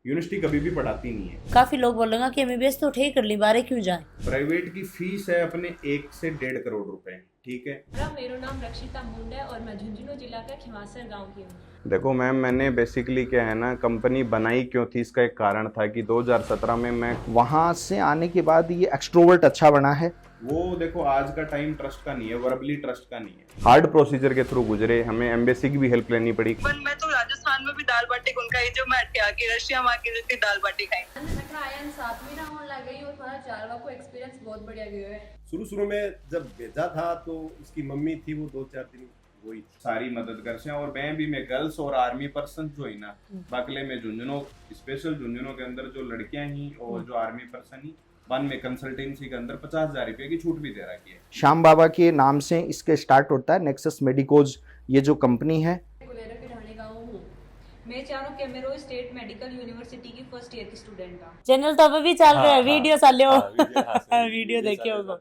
University कभी भी पढ़ाती नहीं है। काफी लोग बोलेंगे कि एमबीबीएस तो ठीक कर ली, बारे क्यों जाए। प्राइवेट की फीस है अपने 1 से 1.5 करोड़ रुपए, ठीक है। मेरा नाम रक्षिता मुंड है और मैं झुंझुनू जिला का खिमासर गांव की हूँ। देखो मैम, मैंने बेसिकली क्या है ना, कंपनी बनाई क्यों थी इसका एक कारण था कि 2017 में मैं वहाँ से आने के बाद ये एक्सट्रोवर्ट अच्छा बना है। वो देखो आज का टाइम ट्रस्ट का नहीं है, वर्बली ट्रस्ट का नहीं है। हार्ड प्रोसीजर के थ्रू गुजरे, हमें एम्बेसी की भी हेल्प लेनी पड़ी। पर मैं तो राजस्थान में भी दाल बाटी उनका ही जो मैं अटके आके रशिया माँ की दाल बाटी खाई। मैं 7वीं राउंड लग गई और हमारा चारवा को एक्सपीरियंस बहुत बढ़िया गया है। शुरू में जब भेजा था तो उसकी मम्मी थी, वो 2-4 दिन वही सारी मदद कर से। और मैं गर्ल्स और आर्मी पर्सन जो है ना, बाकले में झुंझुनू स्पेशल झुंझुनू के अंदर जो लड़कियां ही और जो आर्मी पर्सन ही वन में कंसल्टेंसी के अंदर 50,000 रुपए की छूट भी दे रखी है। श्याम बाबा के नाम से इसके स्टार्ट होता है नेक्सस मेडिकोज, ये जो कंपनी है। मैं चाहूँ कि मेरे स्टेट मेडिकल यूनिवर्सिटी की फर्स्ट ईयर की स्टूडेंट था। चैनल तो अभी भी चल रहा है, वीडियो चालो वीडियो देखिए होगा।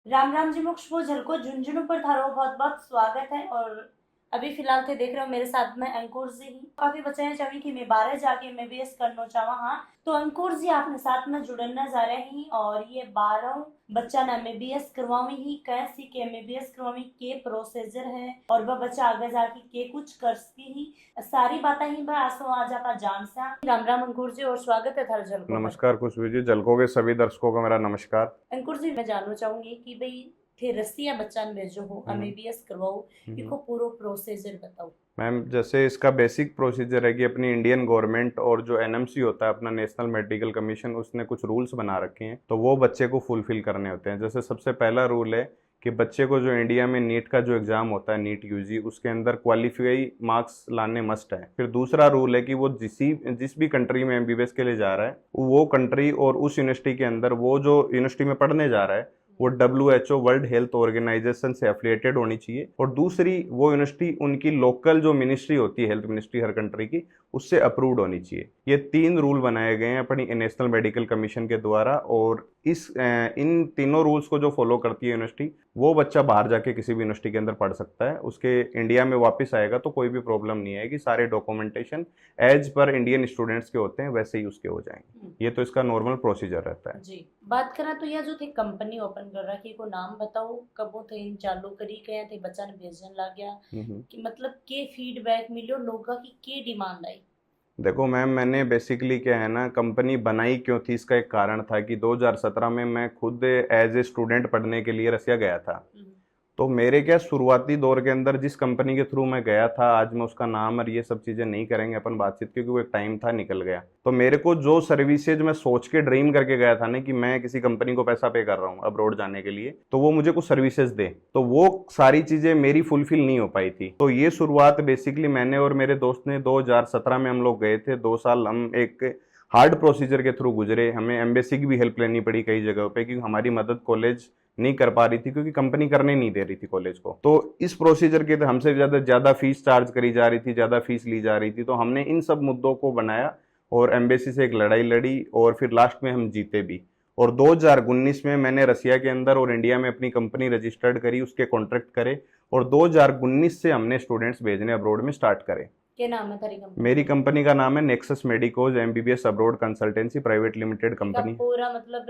राम राम जी मोक्ष वो झलको झुंझुनू पर थारो बहुत बहुत स्वागत है। और अभी फिलहाल थे देख रहे हो मेरे साथ में अंकुर जी ही। काफी बच्चे हैं चाहे कि मैं 12 जाके एमबीबीएस करना चाहवा। हाँ तो अंकुर जी आपने साथ में जुड़ना जा रहे हैं और ये 12 बच्चा ने एमबीबीएस करवावी ही कैसी के एमबीबीएस करवावी के प्रोसीजर है और वह बच्चा आगे जाके के कुछ कर सकी ही सारी बातें ही आसो आज आप जान सा। राम राम अंकुर जी और स्वागत है थारे झलको। नमस्कार खुशबू जी, झलको के सभी दर्शकों को मेरा नमस्कार। अंकुर जी मैं जानना चाहूंगी कि भाई थे रसिया बच्चा ने भेजो हो एमबीबीएस करवाओ, इसको पूरा प्रोसीजर बताओ। मैम जैसे इसका बेसिक प्रोसीजर है कि अपनी इंडियन गवर्नमेंट और जो एनएमसी होता है अपना नेशनल मेडिकल कमीशन, उसने कुछ रूल्स बना रखे हैं तो वो बच्चे को फुलफिल करने होते हैं। जैसे सबसे पहला रूल है कि बच्चे को जो इंडिया में नीट का जो एग्जाम होता है, नीट यूजी, उसके अंदर क्वालिफाई मार्क्स लाने मस्ट है। फिर दूसरा रूल है कि वो जिस भी कंट्री में एमबीबीएस के लिए जा रहा है वो कंट्री और उस यूनिवर्सिटी के अंदर वो जो यूनिवर्सिटी में पढ़ने जा रहा है वो WHO वर्ल्ड हेल्थ ऑर्गेनाइजेशन से एफिलिएटेड होनी चाहिए। और दूसरी वो यूनिवर्सिटी उनकी लोकल जो मिनिस्ट्री होती है, हेल्थ मिनिस्ट्री हर कंट्री की, उससे अप्रूव्ड होनी चाहिए। ये 3 रूल बनाए गए हैं अपनी नेशनल मेडिकल कमीशन के द्वारा। और इन तीनों रूल्स को जो फॉलो करती है यूनिवर्सिटी, वो बच्चा बाहर जाके किसी भी यूनिवर्सिटी के अंदर पढ़ सकता है। उसके इंडिया में वापस आएगा तो कोई भी प्रॉब्लम नहीं आएगी, सारे documentation as per Indian students के होते हैं वैसे ही उसके हो जाएंगे। ये तो इसका नॉर्मल प्रोसीजर रहता है जी। बात करा तो यह जो थे कंपनी ओपन कर रखी को नाम बताओ, कब वो थे चालू करी गए थे, बच्चा ने भेजने लग गया कि मतलब के फीडबैक मिलो लोगों की के डिमांड आई। देखो मैम, मैंने बेसिकली क्या है ना, कंपनी बनाई क्यों थी इसका एक कारण था कि 2017 में मैं खुद एज ए स्टूडेंट पढ़ने के लिए रसिया गया था। तो मेरे क्या शुरुआती दौर के अंदर जिस कंपनी के थ्रू मैं गया था, आज मैं उसका नाम और ये सब चीज़ें नहीं करेंगे अपन बातचीत, क्योंकि वो एक टाइम था निकल गया। तो मेरे को जो सर्विसेज मैं सोच के ड्रीम करके गया था ना कि मैं किसी कंपनी को पैसा पे कर रहा हूँ अब्रॉड जाने के लिए, तो वो मुझे कुछ सर्विसेज दे, तो वो सारी चीज़ें मेरी फुलफिल नहीं हो पाई थी। तो ये शुरुआत बेसिकली मैंने और मेरे दोस्त ने 2017 में हम लोग गए थे। 2 साल हम एक हार्ड प्रोसीजर के थ्रू गुजरे। हमें एम्बेसी की भी हेल्प लेनी पड़ी कई जगह पे, क्योंकि हमारी मदद कॉलेज नहीं कर पा रही थी, क्योंकि कंपनी करने नहीं दे रही थी कॉलेज को। तो इस प्रोसीजर के तो हमसे ज्यादा फीस चार्ज करी जा रही थी, ज्यादा फीस ली जा रही थी। तो हमने इन सब मुद्दों को बनाया और एम्बेसी से एक लड़ाई लड़ी और फिर लास्ट में हम जीते भी। और 2019 में मैंने रसिया के अंदर और इंडिया में अपनी कंपनी रजिस्टर्ड करी, उसके कॉन्ट्रैक्ट करे और 2019 से हमने स्टूडेंट्स भेजने अब्रॉड में स्टार्ट करे। क्या नाम है तारी कंपनी? मेरी कंपनी का नाम है nexus medicos MBBS abroad consultancy private limited company. पूरा मतलब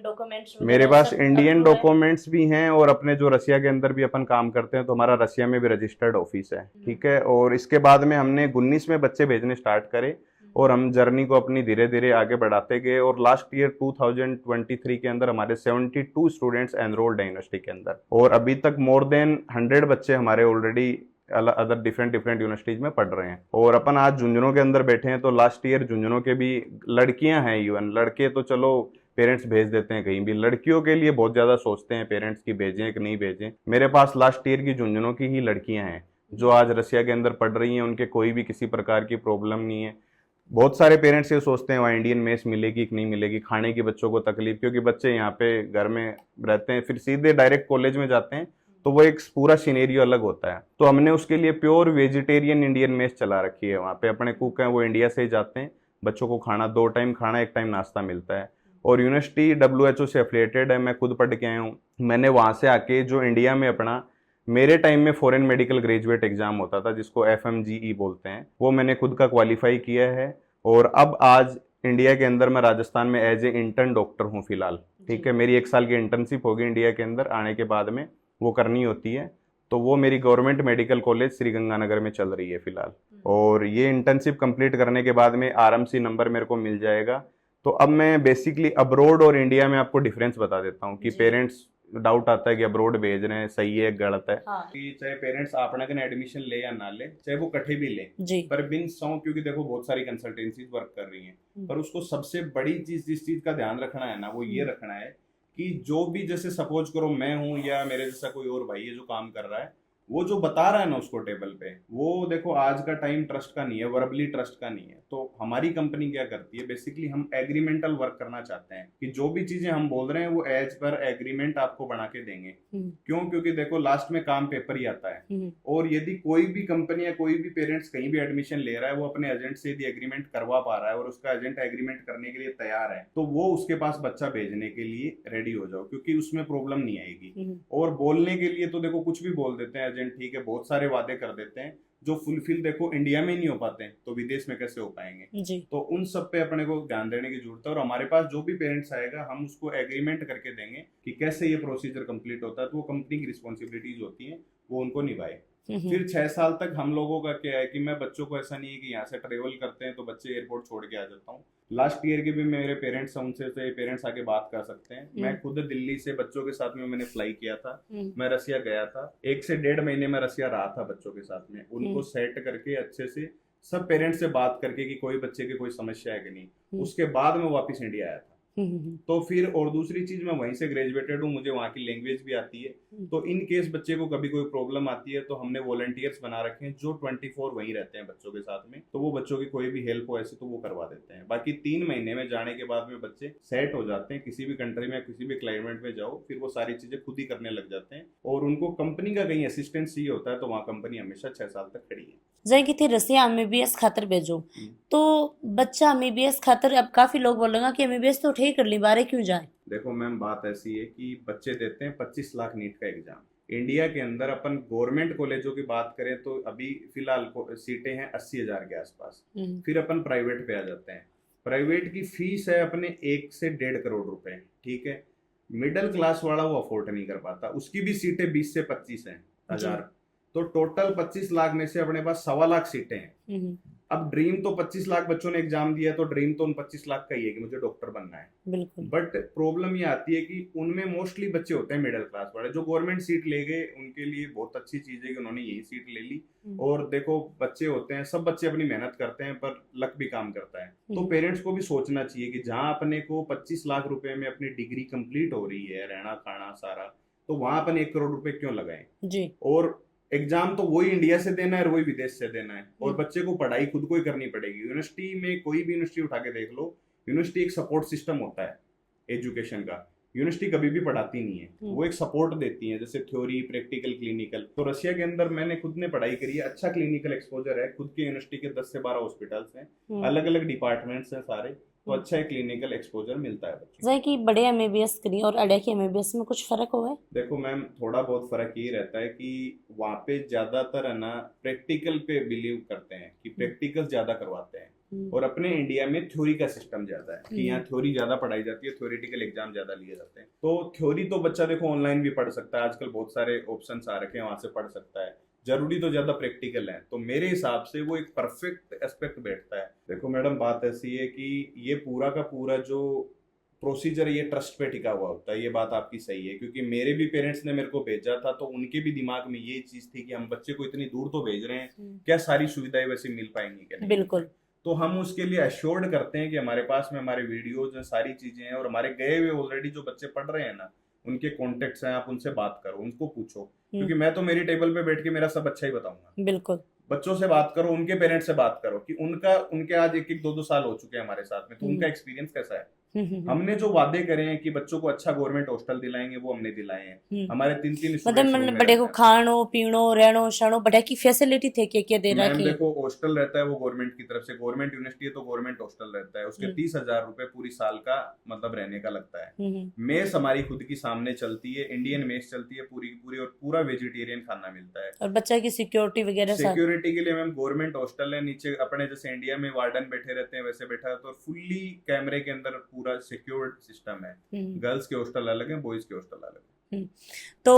डॉक्यूमेंट्स मेरे पास इंडियन डॉक्यूमेंट्स भी हैं और अपने जो रसिया के अंदर भी अपन काम करते हैं तो हमारा रसिया में भी रजिस्टर्ड ऑफिस है, ठीक है। और इसके बाद में हमने 19 में बच्चे भेजने स्टार्ट करे और हम जर्नी को अपनी धीरे धीरे आगे बढ़ाते गए। और लास्ट ईयर 2023 के अंदर हमारे 72 स्टूडेंट्स एनरोल्ड है यूनिवर्सिटी के अंदर। और अभी तक मोर देन 100 बच्चे हमारे ऑलरेडी अदर डिफरेंट यूनिवर्सिटीज में पढ़ रहे हैं। और अपन आज झुंझुनू के अंदर बैठे हैं तो लास्ट ईयर झुंझुनू के भी लड़कियां हैं, इवन लड़के तो चलो पेरेंट्स भेज देते हैं कहीं भी, लड़कियों के लिए बहुत ज्यादा सोचते हैं पेरेंट्स की भेजें कि नहीं भेजें। मेरे पास लास्ट ईयर की झुंझुनू की ही लड़कियां हैं जो आज रसिया के अंदर पढ़ रही हैं, उनके कोई भी किसी प्रकार की प्रॉब्लम नहीं है। बहुत सारे पेरेंट्स ये सोचते हैं वहाँ इंडियन मेस मिलेगी कि नहीं मिलेगी, खाने की बच्चों को तकलीफ, क्योंकि बच्चे यहाँ पे घर में रहते हैं फिर सीधे डायरेक्ट कॉलेज में जाते हैं तो वो एक पूरा सिनेरियो अलग होता है। तो हमने उसके लिए प्योर वेजिटेरियन इंडियन मेस चला रखी है। वहाँ पे अपने कुक हैं वो इंडिया से ही जाते हैं, बच्चों को खाना 2 टाइम खाना 1 टाइम नाश्ता मिलता है। और यूनिवर्सिटी WHO से एफिलिएटेड है, मैं खुद पढ़ के आया हूँ। मैंने वहाँ से आके जो इंडिया में अपना मेरे टाइम में फॉरेन मेडिकल ग्रेजुएट एग्जाम होता था जिसको FMGE बोलते हैं, वो मैंने खुद का क्वालिफाई किया है। और अब आज इंडिया के अंदर मैं राजस्थान में एज ए इंटर्न डॉक्टर हूँ फिलहाल। ठीक है, मेरी 1 साल की इंटर्नशिप होगी इंडिया के अंदर, आने के बाद में वो करनी होती है। तो वो मेरी government medical college Shri Ganganagar में चल रही है फिलहाल। और ये इंटर्नशिप कंप्लीट करने के बाद में RMC नंबर मेरे को मिल जाएगा। तो अब मैं बेसिकली अब्रोड और इंडिया में आपको डिफरेंस बता देता हूँ कि जी। पेरेंट्स डाउट आता है कि अब्रोड भेज रहे हैं, सही है गलत है। हाँ कि चाहे पेरेंट्स अपना कने एडमिशन ले या ना ले, चाहे वो कठे भी ले, जी। पर बिन सौ, क्योंकि देखो बहुत सारी कंसल्टेंसीज वर्क कर रही हैं, पर उसको सबसे बड़ी चीज जिस चीज का ध्यान रखना है ना, वो ये रखना है कि जो भी, जैसे सपोज करो मैं हूं या मेरे जैसा कोई और भाई है जो काम कर रहा है, वो जो बता रहा है ना उसको टेबल पे, वो देखो आज का टाइम ट्रस्ट का नहीं है, वर्बली ट्रस्ट का नहीं है। तो हमारी कंपनी क्या करती है, बेसिकली हम एग्रीमेंटल वर्क करना चाहते हैं कि जो भी चीजें हम बोल रहे हैं वो एज पर एग्रीमेंट आपको बना के देंगे। क्यों? क्योंकि देखो लास्ट में काम पेपर ही आता है। और यदि कोई भी कंपनी या कोई भी पेरेंट्स कहीं भी एडमिशन ले रहा है, वो अपने एजेंट से यदि एग्रीमेंट करवा पा रहा है और उसका एजेंट एग्रीमेंट करने के लिए तैयार है, तो वो उसके पास बच्चा भेजने के लिए रेडी हो जाओ, क्योंकि उसमें प्रॉब्लम नहीं आएगी। और बोलने के लिए तो देखो कुछ भी बोल देते हैं एजेंट, ठीक है, बहुत सारे वादे कर देते हैं जो फुलफिल देखो इंडिया में नहीं हो पाते, तो विदेश में कैसे हो पाएंगे। जी। तो उन सब पे अपने को ध्यान देने की जरूरत है। और हमारे पास जो भी पेरेंट्स आएगा, हम उसको एग्रीमेंट करके देंगे कि कैसे ये प्रोसीजर कंप्लीट होता है। तो वो कंपनी की रिस्पॉन्सिबिलिटीज होती हैं, वो उनको निभाए। फिर 6 साल तक हम लोगों का क्या है कि मैं बच्चों को, ऐसा नहीं है कि यहाँ से ट्रेवल करते हैं तो बच्चे एयरपोर्ट छोड़ के आ जाता हूँ। लास्ट ईयर के भी मेरे पेरेंट्स हैं, उनसे पेरेंट्स आके बात कर सकते हैं। मैं खुद दिल्ली से बच्चों के साथ में मैंने फ्लाई किया था, मैं रसिया गया था, 1 से 1.5 महीने में रसिया रहा था बच्चों के साथ में। उनको सेट करके अच्छे से सब पेरेंट्स से बात करके कि कोई बच्चे की कोई समस्या है कि नहीं, उसके बाद में वापस इंडिया आया था। तो फिर, और दूसरी चीज, मैं वहीं से ग्रेजुएटेड हूँ, मुझे वहाँ की लैंग्वेज भी आती है। तो इन केस बच्चे को कभी कोई प्रॉब्लम आती है तो हमने वॉलंटियर्स बना रखे हैं जो 24 वहीं रहते हैं बच्चों के साथ में। तो वो बच्चों की कोई भी हेल्प हो ऐसी तो वो करवा देते हैं। बाकी 3 महीने में जाने के बाद में बच्चे सेट हो जाते हैं। किसी भी कंट्री में, किसी भी क्लाइमेट में जाओ, फिर वो सारी चीजें खुद ही करने लग जाते हैं। और उनको कंपनी का कहीं असिस्टेंस चाहिए होता है तो वहाँ कंपनी हमेशा 6 साल तक खड़ी है। जय कि थे रसिया MBBS खातर भेजो, तो बच्चा MBBS खातर, अब काफी लोग बोलेंगे कि MBBS तो ठीक कर ली, बारे क्यों जाए। देखो मैम, बात ऐसी है कि बच्चे देते हैं 25 लाख नीट का एग्जाम। इंडिया के अंदर अपन गवर्नमेंट कॉलेजों की बात करें तो अभी फिलहाल सीटें हैं 80,000 के आसपास। फिर अपन प्राइवेट पे आ जाते हैं। प्राइवेट की फीस है अपने 1 से 1.5 करोड़ रुपए। ठीक है, मिडिल क्लास वाला वो अफोर्ड नहीं कर पाता, उसकी भी सीटें 20 से 25 हैं हजार। तो टोटल 25 लाख में से अपने पास 1.25 लाख सीटें हैं। अब ड्रीम तो 25 लाख बच्चों ने एग्जाम दिया, तो ड्रीम तो उन 25 लाख का ही है कि मुझे डॉक्टर बनना है। बिल्कुल। बट प्रॉब्लम ये आती है कि उनमें मोस्टली बच्चे होते हैं मिडिल क्लास वाले, जो गवर्नमेंट सीट ले गए, उनके लिए बहुत अच्छी चीज है कि उन्होंने यही सीट ले ली। और देखो बच्चे होते हैं, सब बच्चे अपनी मेहनत करते हैं, पर लक भी काम करता है। तो पेरेंट्स को भी सोचना चाहिए कि जहाँ अपने को 25 लाख रुपए में अपनी डिग्री कंप्लीट हो रही है, रहना खाना सारा, तो वहां अपन 1 करोड़ रुपए क्यों लगाएं। जी। और एग्जाम तो वही इंडिया से देना है और वही विदेश से देना है। और बच्चे को पढ़ाई खुद को ही करनी पड़ेगी। यूनिवर्सिटी में, कोई भी यूनिवर्सिटी उठा के देख लो, यूनिवर्सिटी एक सपोर्ट सिस्टम होता है एजुकेशन का। यूनिवर्सिटी कभी भी पढ़ाती नहीं है, वो एक सपोर्ट देती है, जैसे थ्योरी, प्रैक्टिकल, क्लिनिकल। तो रशिया के अंदर मैंने खुद ने पढ़ाई करी है, अच्छा क्लिनिकल एक्सपोजर है। खुद के यूनिवर्सिटी के 10 से 12 हॉस्पिटल्स हैं, अलग अलग डिपार्टमेंट्स हैं सारे, तो अच्छा एक क्लिनिकल एक्सपोजर मिलता है बच्चे। जय कि बड़े MBBS करी और अड़े की MBBS में कुछ फर्क हुआ है। देखो मैम, थोड़ा बहुत फर्क ये रहता है कि वहाँ पे ज्यादातर है ना प्रैक्टिकल पे बिलीव करते हैं, कि प्रैक्टिकल ज्यादा करवाते हैं। और अपने इंडिया में थ्योरी का सिस्टम ज्यादा है, कि यहाँ थ्योरी ज्यादा पढ़ाई जाती है, थ्योरेटिकल एग्जाम ज्यादा लिए जाते हैं। तो थ्योरी तो बच्चा देखो ऑनलाइन भी पढ़ सकता है, आजकल बहुत सारे ऑप्शंस आ रखे हैं, वहां से पढ़ सकता है। जरूरी तो ज्यादा प्रैक्टिकल है, तो मेरे हिसाब से वो एक परफेक्ट एस्पेक्ट बैठता है। देखो मैडम, बात ऐसी है कि ये पूरा का पूरा जो प्रोसीजर है ये ट्रस्ट पे टिका हुआ होता है। ये बात आपकी सही है, क्योंकि मेरे भी पेरेंट्स ने मेरे को भेजा था, तो उनके भी दिमाग में ये चीज थी कि हम बच्चे को इतनी दूर तो भेज रहे हैं, क्या सारी सुविधाएं वैसे मिल पाएंगी क्या नहीं। बिल्कुल। तो हम उसके लिए एश्योर्ड करते हैं कि हमारे पास में हमारे वीडियोज हैं, सारी चीजें हैं, और हमारे गए हुए ऑलरेडी जो बच्चे पढ़ रहे हैं ना, उनके कॉन्टेक्ट्स हैं, आप उनसे बात करो, उनको पूछो, क्योंकि मैं तो मेरी टेबल पे बैठ के मेरा सब अच्छा ही बताऊंगा। बिल्कुल। बच्चों से बात करो, उनके पेरेंट्स से बात करो कि उनके आज 1-2 साल हो चुके हैं हमारे साथ में, तो उनका एक्सपीरियंस कैसा है। हमने जो वादे करे हैं कि बच्चों को अच्छा गवर्नमेंट हॉस्टल दिलाएंगे वो हमने दिलाए हैं। हमारे 3-3 मतलब स्टूडेंट्स बड़े को खानो पीनो रहनो शनो बड़ा की फैसिलिटी थे के दे मैम रखी। देखो हॉस्टल रहता है वो गवर्नमेंट की तरफ से, गवर्नमेंट यूनिवर्सिटी है तो गवर्नमेंट हॉस्टल रहता है, उसके 30,000 रुपए पूरी साल का मतलब रहने का लगता है। मेस हमारी खुद की सामने चलती है, इंडियन मेस चलती है पूरी की पूरी, और पूरा वेजिटेरियन खाना मिलता है। और बच्चा की सिक्योरिटी वगैरह सब सिक्योरिटी के लिए मैम गवर्नमेंट हॉस्टल है, नीचे अपने जैसे इंडिया में वार्डन बैठे रहते हैं वैसे बैठा है, तो फुल्ली कैमरे के अंदर पूरा सिक्योर्ड सिस्टम है। गर्ल्स के हॉस्टल अलग है, बॉयज के हॉस्टल अलग है। तो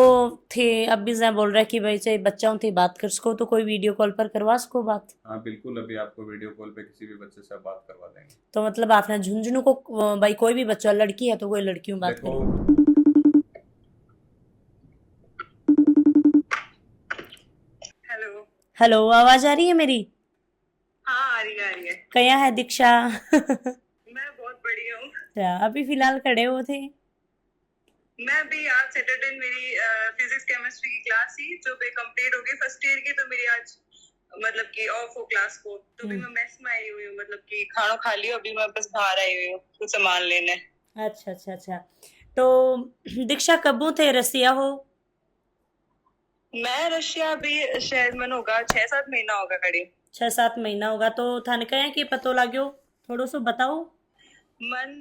थे अब भी जहाँ बोल रहा है कि भाई चाहे बच्चों थे बात कर सको तो कोई वीडियो कॉल पर करवा सको बात। हाँ बिल्कुल, अभी आपको वीडियो कॉल पे किसी भी बच्चे से बात करवा देंगे। तो मतलब आपने झुंझुनू को भाई कोई भी बच्चा लड़की है तो कोई लड़कियों बात देखो करो। हेलो। हेलो आवाज आ रही है मेरी? हाँ आ रही है। कया है दीक्षा? मैं बहुत बढ़िया हूँ। अच्छा, अभी फिलहाल खड़े हो थे? मैं भी आज सैटरडे मेरी फिजिक्स केमिस्ट्री की क्लास थी जो भी कंप्लीट हो गई फर्स्ट ईयर की, तो मेरी आज मतलब कि ऑफ हो क्लास को, तो भी मैं मेस में आई हुई हूँ, मतलब कि खाना खा लिया, अभी मैं बस बाहर आई हुई हूँ कुछ सामान लेने। अच्छा। तो दीक्षा कबू थे रसिया हो? मैं रशिया अभी शायद मन होगा 6-7 महीना होगा करीब। 6-7 महीना होगा। तो थाने कया कि पतो लाग्यो थोड़ो सो बताओ। मन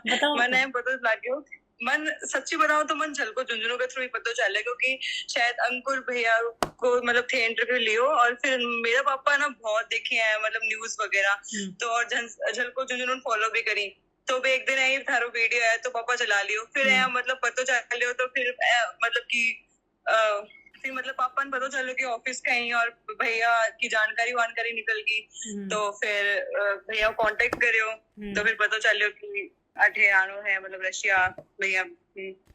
बताओ मन है पता लाग्यो। मन सच्ची बताऊं तो मन झलको झुंझुनू के थ्रू ही पता चला, क्योंकि शायद अंकुर भैया को मतलब थे इंटरव्यू लियो, और फिर मेरा पापा ना बहुत देखे हैं मतलब न्यूज वगैरह, तो और झलको झुंझुनू फॉलो भी करी, तो भी एक दिन आई थारो वीडियो है तो पापा चला लियो, फिर मतलब पता चल लियो, तो फिर मतलब कि फिर मतलब पापा ने पता चलो कि ऑफिस कहीं और भैया की जानकारी निकल गई, तो फिर भैया कांटेक्ट करियो, तो फिर पता चलो कि अठे आनो है मतलब रशिया भैया।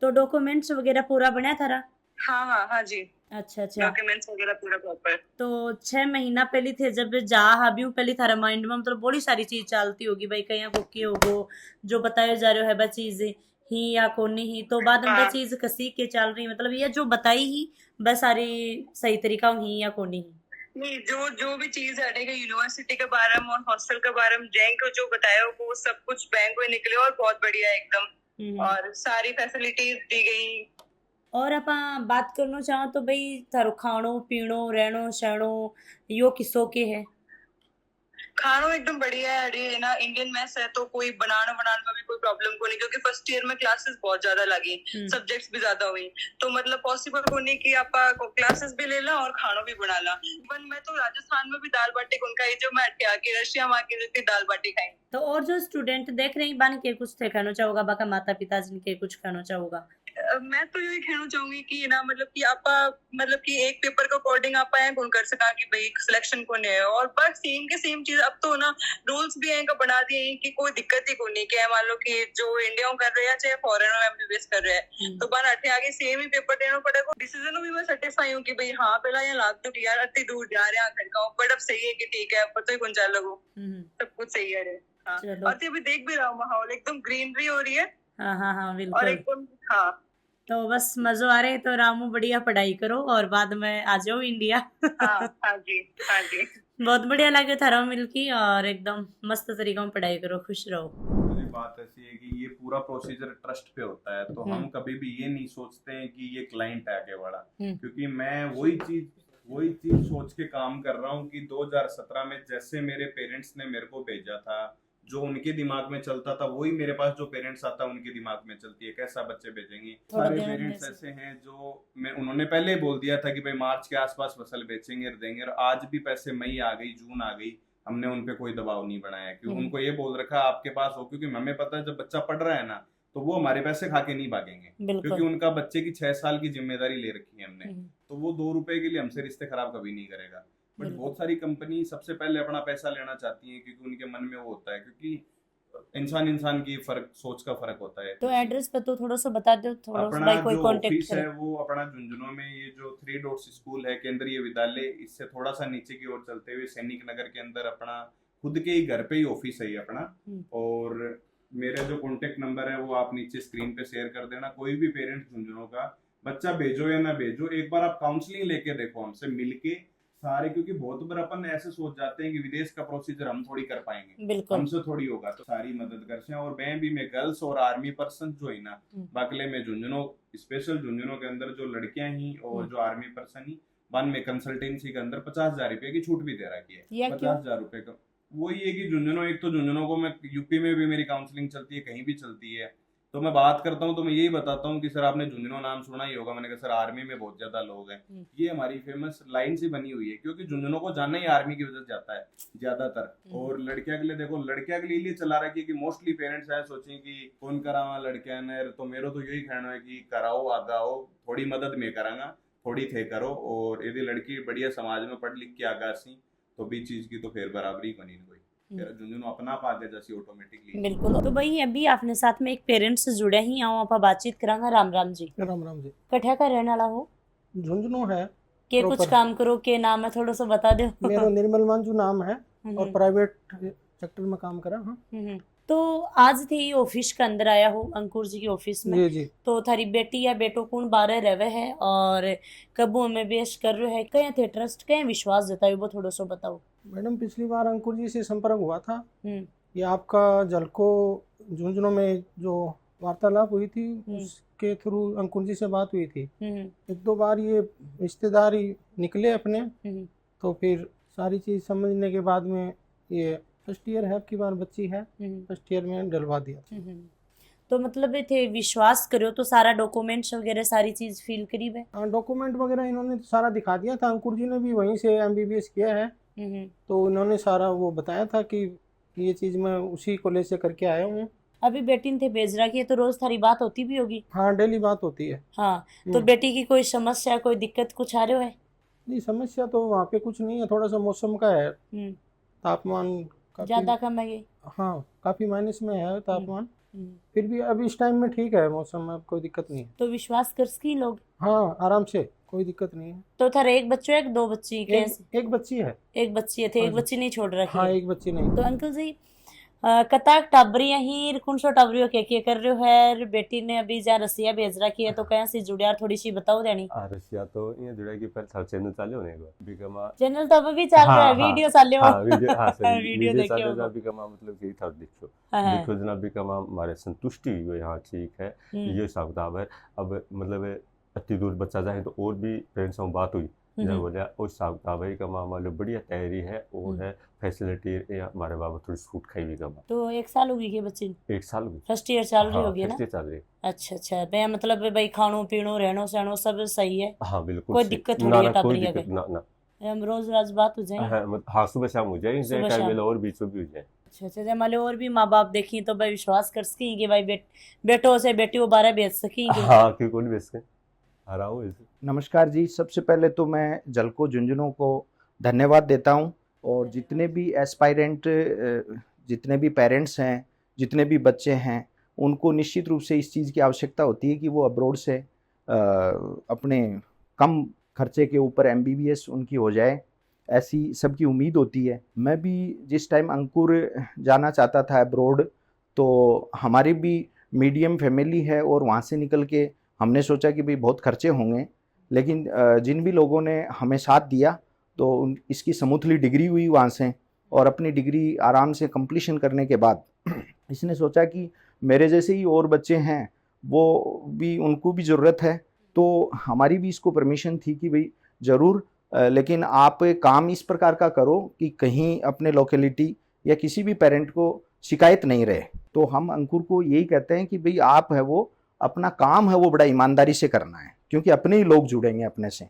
तो डॉक्यूमेंट्स वगैरह पूरा बना थारा? हाँ जी। अच्छा डॉक्यूमेंट्स वगैरह पूरा प्रॉपर। तो 6 महीना पहले थे जब जा हाबियों पहले थारा माइंड में मतलब बड़ी सारी चीज चलती होगी भाई कहीं को की होगो जो बताया जा रहा है बस चीज ही या कोनी ही, तो बाद में बस चीज कसी के चल रही मतलब ये जो बताई ही बस सारी सही तरीका ही या कोनी ही नहीं, जो भी चीज हटेगा यूनिवर्सिटी के बारे में और हॉस्टल के बारे में बैंक को जो बताया वो सब कुछ बैंक में निकले और बहुत बढ़िया एकदम, और सारी फैसिलिटीज दी गई। और आप बात करना चाहो तो भाई थारो खानो पीनो रहनो सहनो यो किसो के है? खाना एकदम बढ़िया है ना, इंडियन मेस है तो कोई बनाने में भी कोई प्रॉब्लम को नहीं, क्योंकि फर्स्ट ईयर में क्लासेस बहुत ज्यादा लगी, सब्जेक्ट्स भी ज्यादा हुई, तो मतलब पॉसिबल को नहीं कि आप क्लासेस भी ले ला और खाना भी बना ला। इवन मैं तो राजस्थान में भी दाल बाटी गुनका ही जो मैं आके रशिया में आके रहती दाल बाटी खाई। तो और जो स्टूडेंट देख रहे हैं बन के कुछ थे खाना चाहोगा बाका माता पिता जिनके कुछ खाना चाहोगा? मैं तो यही कहना चाहूंगी कि ना मतलब कि आप मतलब कि एक पेपर के अकॉर्डिंग आप कौन कर सका कि भाई सिलेक्शन कौन है, और बस सेम के सेम चीज अब तो ना रूल्स भी हैं बना दिए हैं कि कोई दिक्कत ही कोई नहीं, क्या मान लो कि जो इंडिया में कर रहे हैं चाहे फॉरेन में एमबीबीएस कर रहे हैं तो बन अठे आगे सेम ही पेपर देना पड़ेगा। डिसीजन भी मैं सेटिस्फाई हूँ कि भाई हाँ पहला यहाँ लाग तो यार अति दूर जा रहे हैं घर का, बट अब सही है कि ठीक है पता ही कौन जा लगो सब कुछ सही है। हाँ और अभी देख भी रहा हूँ माहौल एकदम ग्रीनरी हो रही है। हाँ बिल्कुल। और एकदम हाँ तो बस मजो आ रहे, तो रामू बढ़िया पढ़ाई करो और बाद में आ जाओ इंडिया। हाँ जी। बहुत बढ़िया लगे थारा मिलके और एकदम मस्त तरीका में पढ़ाई करो, खुश रहो। बात ऐसी है कि ये पूरा प्रोसीजर ट्रस्ट पे होता है, तो हम कभी भी ये नहीं सोचते हैं कि ये क्लाइंट है आगे वाला, क्योंकि मैं वही चीज सोच के काम कर रहा हूँ कि 2017 में जैसे मेरे पेरेंट्स ने मेरे को भेजा था, जो उनके दिमाग में चलता था वही मेरे पास जो पेरेंट्स आता है उनके दिमाग में चलती है, कैसा बच्चे भेजेंगे। सारे पेरेंट्स ऐसे हैं जो उन्होंने पहले ही बोल दिया था कि भाई मार्च के आसपास फसल बेचेंगे और देंगे, और आज भी पैसे मई आ गई जून आ गई, हमने उनपे कोई दबाव नहीं बनाया, क्योंकि उनको ये बोल रखा आपके पास हो, क्योंकि हमें पता है जब बच्चा पढ़ रहा है ना तो वो हमारे पैसे खा के नहीं भागेंगे, क्योंकि उनका बच्चे की 6 साल की जिम्मेदारी ले रखी है हमने, तो वो 2 रुपए के लिए हमसे रिश्ते खराब कभी नहीं करेगा। बट बहुत सारी कंपनी सबसे पहले अपना पैसा लेना चाहती है, क्योंकि उनके मन में वो होता है, क्योंकि इंसान की सोच का फर्क होता है। तो एड्रेस पे तो थोड़ा सा बता दो, थोड़ा सा भाई कोई कांटेक्ट करे। है वो अपना झुंझुनू में ये जो 3 डॉट्स स्कूल है केंद्रीय विद्यालय, इससे थोड़ा सा नीचे की ओर चलते हुए सैनिक नगर के अंदर अपना खुद के ही घर पे ही ऑफिस है अपना, और मेरा जो कांटेक्ट नंबर है वो आप नीचे स्क्रीन पे शेयर कर देना। कोई भी पेरेंट्स झुंझुनू का बच्चा भेजो या ना भेजो, एक बार आप काउंसलिंग लेके देखो, हमसे मिलके सारे, क्योंकि बहुत बार अपन ऐसे सोच जाते हैं कि विदेश का प्रोसीजर हम थोड़ी कर पाएंगे, बिल्कुल। हमसे थोड़ी होगा, तो सारी मदद करते हैं। और मैं भी में गर्ल्स और आर्मी पर्सन जो है ना, बाकले में झुंझुनू स्पेशल झुंझुनू के अंदर जो लड़कियां ही और जो आर्मी पर्सन ही वन में कंसल्टेंसी के अंदर 50,000 रुपए की छूट भी दे रखी है। या क्यों? 50,000 रुपए का वही है कि झुंझुनू, एक तो झुंझुनू को मैं यूपी में भी मेरी काउंसलिंग चलती है, कहीं भी चलती है, तो मैं बात करता हूँ तो मैं यही बताता हूँ कि सर आपने झुंझुनू नाम सुना ही होगा। मैंने कहा सर आर्मी में बहुत ज्यादा लोग हैं, ये हमारी फेमस लाइन से बनी हुई है, क्योंकि झुंझुनू को जाना ही आर्मी की वजह से जाता है ज्यादातर। और लड़कियां के लिए देखो, लड़कियां के लिए चला रखी है कि मोस्टली पेरेंट्स ऐसे सोचे कि कौन करावा लड़कियां ने, तो मेरा तो यही कहना है कि कराओ, आगाओ, थोड़ी मदद में करांगा, थोड़ी थे करो। और यदि लड़की बढ़िया समाज में पढ़ लिख के आगा सी तो भी चीज की तो फिर बराबरी बनी कोई, फिर झुंझुनू अपना पा गया जैसी ऑटोमेटिकली। बिल्कुल। तो भाई अभी आपने साथ में एक पेरेंट्स से जुड़े ही आओ, आप बातचीत करांगा। राम राम जी। राम राम जी। कठिया का रहने वाला हो झुंझुनू है के कुछ proper। काम करो के नाम है थोड़ा सा बता दो। मेरा निर्मल मंजू नाम है और हम्म, प्राइवेट सेक्टर में काम करा। हाँ हम्म। तो आज थे ऑफिस के अंदर आया हो अंकुर जी के ऑफिस में, जी जी। तो थारी बेटी या बेटो कौन बारह रहे है और कबू में बेस कर रहे है, कहीं थे ट्रस्ट कहीं विश्वास जतायो, वो थोड़ा सा बताओ। मैडम पिछली बार अंकुर जी से संपर्क हुआ था, हम्म, ये आपका झलको झुंझुनू में जो वार्तालाप हुई थी उसके थ्रू अंकुर जी से बात हुई थी। एक दो बार ये रिश्तेदार ही निकले अपने, तो फिर सारी चीज़ समझने के बाद में ये फर्स्ट ईयर है, आपकी बार बच्ची है, फर्स्ट ईयर में डलवा दिया था। तो मतलब ये थे विश्वास करो तो सारा डॉक्यूमेंट्स वगैरह सारी चीज फील करीब है। हाँ डॉक्यूमेंट वगैरह इन्होंने सारा दिखा दिया था, अंकुर जी ने भी वहीं से MBBS किया है, तो इन्होंने सारा वो बताया था कि ये चीज़ मैं उसी कॉलेज से करके आया हूँ। अभी बेटी ने थे भेज रहा की है, तो रोज थारी बात होती भी होगी। हाँ डेली बात होती है। हाँ, तो बेटी की कोई समस्या कोई दिक्कत कुछ आ रहा है? नहीं समस्या तो वहाँ पे कुछ नहीं है, थोड़ा सा मौसम का है, तापमान ज्यादा काफी, कम है ये? हाँ काफी माइनस में है तापमान, फिर भी अभी इस टाइम में ठीक है मौसम में, कोई दिक्कत नहीं है। तो विश्वास कर सकी लोग? हाँ आराम से, कोई दिक्कत नहीं है। तो थारे एक बच्चों है दो बच्ची कैसे? एक बच्ची है। एक बच्ची है थे, हाँ एक जी। बच्ची नहीं छोड़ रखी हाँ है। एक बच्ची नहीं। तो अंकल जी कताक टाबरिया ही कौन सो टाबरियो के कर रहे हो है? बेटी ने अभी जहाँ रसिया भेज रखी है, तो कहाँ से जुड़िया थोड़ी सी बताओ देनी। रसिया तो ये जुड़ा कि पर सब चैनल चालू होने को बिकमा चैनल तो अभी भी चल रहा है, वीडियो चाले हाँ वीडियो हाँ सही वीडियो देखे चालू होगा। जा बिकमा मतलब कि था देखो हाँ। देखो जना बिकमा हमारे संतुष्टि हुई, हाँ ठीक है ये हिसाब किताब है। अब मतलब अति दूर बच्चा जाए तो और भी पेरेंट्स से बात हुई, जब बोला उस हिसाब किताब है कमा मतलब बढ़िया तैयारी है और है फैसिलिटी हमारे बाबा थोड़ी छूट खाई भी कमा। तो 1 साल होगी के बच्ची? 1 साल हुई, फर्स्ट ईयर चल रही होगी ना? फर्स्ट ईयर चल रही। अच्छा भैया, मतलब भाई खानो पीनो रहनो सहनो सब सही है? हाँ बिल्कुल कोई सही। दिक्कत ना थोड़ी ना है कोई टाबरिया दिक्कत ना ना। हम रोज राज बात हो जाए? हाँ सुबह शाम हो जाए, सुबह टाइम शाम। मिला और बीच में भी हो जाए। अच्छा जब माले और भी माँ बाप देखी तो भाई विश्वास कर सकी कि भाई बेटो से बेटी को 12 भेज सकी? हाँ क्यों कौन बेच के आ रहा हूँ ऐसे। नमस्कार जी, सबसे पहले तो मैं झलको झुंझुनू को धन्यवाद देता हूं, और जितने भी एस्पायरेंट, जितने भी पेरेंट्स हैं, जितने भी बच्चे हैं, उनको निश्चित रूप से इस चीज़ की आवश्यकता होती है कि वो अब्रॉड से अपने कम खर्चे के ऊपर MBBS उनकी हो जाए, ऐसी सबकी उम्मीद होती है। मैं भी जिस टाइम अंकुर जाना चाहता था अब्रॉड, तो हमारी भी मीडियम फैमिली है और वहाँ से निकल के हमने सोचा कि भाई बहुत खर्चे होंगे, लेकिन जिन भी लोगों ने हमें साथ दिया तो इसकी स्मूथली डिग्री हुई वहाँ से, और अपनी डिग्री आराम से कंप्लीशन करने के बाद इसने सोचा कि मेरे जैसे ही और बच्चे हैं वो भी, उनको भी ज़रूरत है, तो हमारी भी इसको परमिशन थी कि भाई ज़रूर, लेकिन आप काम इस प्रकार का करो कि कहीं अपने लोकेलिटी या किसी भी पेरेंट को शिकायत नहीं रहे। तो हम अंकुर को यही कहते हैं कि भाई आप है वो अपना काम है वो बड़ा ईमानदारी से करना है, क्योंकि अपने ही लोग जुड़ेंगे अपने से।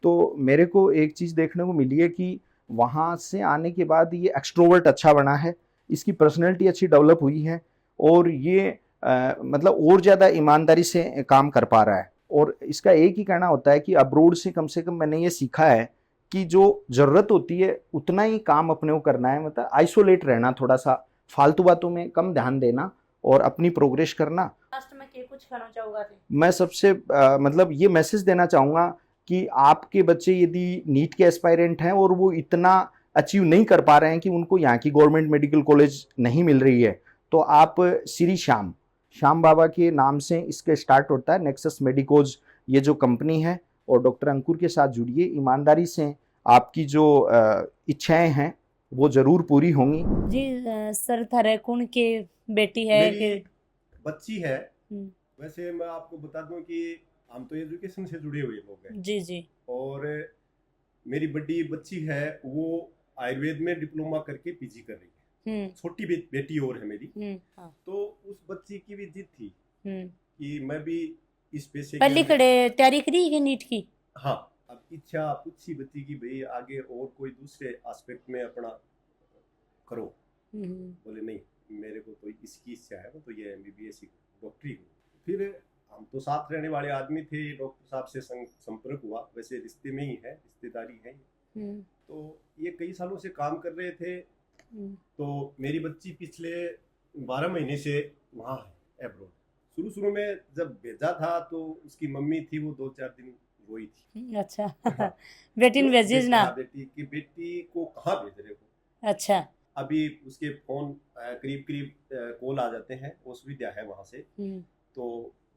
तो मेरे को एक चीज़ देखने को मिली है कि वहाँ से आने के बाद ये एक्सट्रोवर्ट अच्छा बना है, इसकी पर्सनैलिटी अच्छी डेवलप हुई है, और ये मतलब और ज़्यादा ईमानदारी से काम कर पा रहा है। और इसका एक ही कहना होता है कि अब्रोड से कम मैंने ये सीखा है कि जो ज़रूरत होती है उतना ही काम अपने को करना है, मतलब आइसोलेट रहना, थोड़ा सा फालतू बातों में कम ध्यान देना और अपनी प्रोग्रेस करना। लास्ट में के कुछ कहना चाहूँगा? मैं सबसे मतलब ये मैसेज देना चाहूँगा कि आपके बच्चे यदि नीट के एस्पायरेंट हैं और वो इतना अचीव नहीं कर पा रहे हैं कि उनको यहाँ की गवर्नमेंट मेडिकल कॉलेज नहीं मिल रही है, तो आप श्री श्याम बाबा के नाम से इसके स्टार्ट होता है नेक्सस मेडिकोज, ये जो कंपनी है, और डॉक्टर अंकुर के साथ जुड़िए, ईमानदारी से आपकी जो इच्छाएं हैं वो ज़रूर पूरी होंगी। जी सर थारे कौन के बेटी है मेरी कि बच्ची है। हम्म। वैसे मैं आपको बता दूं कि हम तो एजुकेशन से जुड़े हुए लोग हैं, जी जी और मेरी बड़ी बच्ची है, वो आयुर्वेद में डिप्लोमा करके पीजी कर रही है। छोटी बेटी और है मेरी। हाँ। तो उस बच्ची की भी जिद थी हम्म। कि मैं भी इस पेशे के पहली अंदर- कड़े तैयारी करी कि नीट की? हाँ, अब इच्छा पूछी बच्ची की भाई आगे और कोई दूसरे एस्पेक्ट में अपना करो। बोले नहीं, मेरे को तो इसकी इच्छा है, वो तो ये एमबीबीएस डॉक्टरी हो। फिर हम तो साथ रहने वाले आदमी थे, डॉक्टर साहब से संपर्क हुआ, वैसे रिश्ते में ही है, रिश्तेदारी है। तो ये कई सालों से काम कर रहे थे। तो मेरी बच्ची पिछले 12 महीने से वहाँ है एब्रोड। शुरू में जब भेजा था तो उसकी मम्मी थी, वो 2-4 दिन रोई थी। अच्छा हाँ। बेटी ने भेजी ना? बेटी को कहाँ भेज रहे हो। अच्छा। अभी उसके फोन करीब कॉल आ जाते हैं, असुविधा है वहाँ से। तो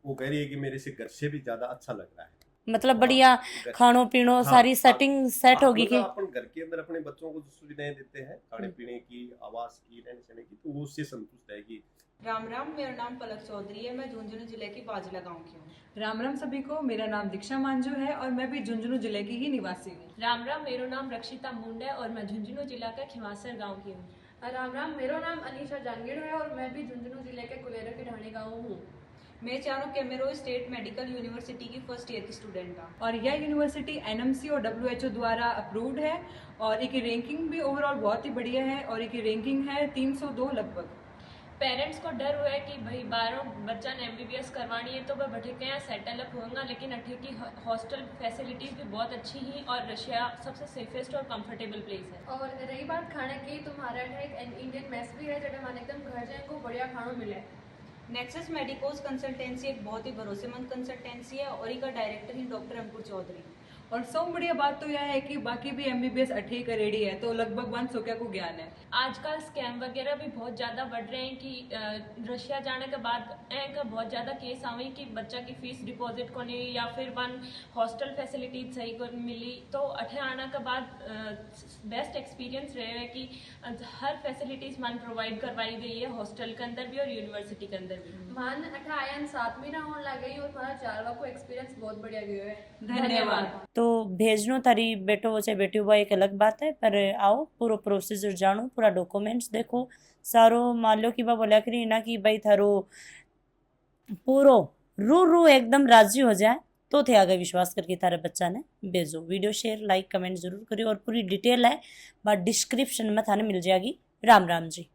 वो कह रही है कि मेरे से घर से भी ज्यादा अच्छा लग रहा है। मतलब बढ़िया खानो पीनो हाँ, सारी सेटिंग सेट होगी कि अपन घर के अंदर अपने बच्चों को जो सुविधाएं देते हैं, खाने पीने की, आवास की, रहने सहने की, तो वो उससे संतुष्ट रहेगी। राम राम, मेरा नाम पलक चौधरी है, मैं झुंझुनू जिले की बाजला गांव की हूँ। राम राम सभी को, मेरा नाम दीक्षा मांझू है और मैं भी झुंझुनू जिले की ही निवासी हूँ। राम राम, मेरा नाम रक्षिता मुंड है और मैं झुंझुनू जिला का खिवासर गांव की हूँ। राम राम, मेरा नाम अनीशा जांगीड़ है और मैं भी झुंझुनू जिले के कुलेरा के ढाणी गाँव हूँ। मैं चारों कैमरो स्टेट मेडिकल यूनिवर्सिटी की फर्स्ट ईयर की स्टूडेंट हूँ। और यह यूनिवर्सिटी एनएमसी और WHO द्वारा अप्रूव्ड है और एक रैंकिंग भी ओवरऑल बहुत ही बढ़िया है और एक रैंकिंग है 302 लगभग। पेरेंट्स को डर हुआ है कि भाई बाहरों बच्चा ने एमबीबीएस करवानी है तो वह बठे के यहाँ सेटल अप होगा, लेकिन अठे की हॉस्टल फैसिलिटीज भी बहुत अच्छी ही और रशिया सबसे सेफेस्ट और कंफर्टेबल प्लेस है। और रही बात खाने की, तुम्हारा एक इंडियन मेस भी है जहाँ माने एकदम घर जाए को बढ़िया खाना मिले। नेक्सस मेडिकोज कंसल्टेंसी एक बहुत ही भरोसेमंद कंसल्टेंसी है और इसका डायरेक्टर ही डॉक्टर अंकुर चौधरी। और सब बढ़िया बात तो यह है कि बाकी भी एमबीबीएस अठे का रेडी है, तो लगभग 100 को ज्ञान है। आजकल स्कैम वगैरह भी बहुत ज़्यादा बढ़ रहे हैं कि रशिया जाने के बाद का बहुत ज़्यादा केस आवे कि बच्चा की फीस डिपॉजिट को नहीं या फिर वन हॉस्टल फैसिलिटीज सही को मिली। तो अठे आने के बाद बेस्ट एक्सपीरियंस रहे है कि हर फैसिलिटीज मन प्रोवाइड करवाई गई है, हॉस्टल के अंदर भी और यूनिवर्सिटी के अंदर भी। मान अठा आयन 7 महीना होने लग गई और तुम्हारा 4वां को एक्सपीरियंस बहुत बढ़िया गयो है। धन्यवाद। तो भेजनो तारी बेटो हो चाहे बेटी हुआ एक अलग बात है, पर आओ पूरा प्रोसीजर जानो, पूरा डॉक्यूमेंट्स देखो सारो। मान लो कि बा बोला करी ना कि भाई थारो पूरो रू एकदम राजी हो जाए तो थे आगे विश्वास करके तारे बच्चा ने भेजो। वीडियो शेयर लाइक कमेंट जरूर करियो और पूरी डिटेल है बात डिस्क्रिप्शन में थाने मिल जाएगी। राम राम जी।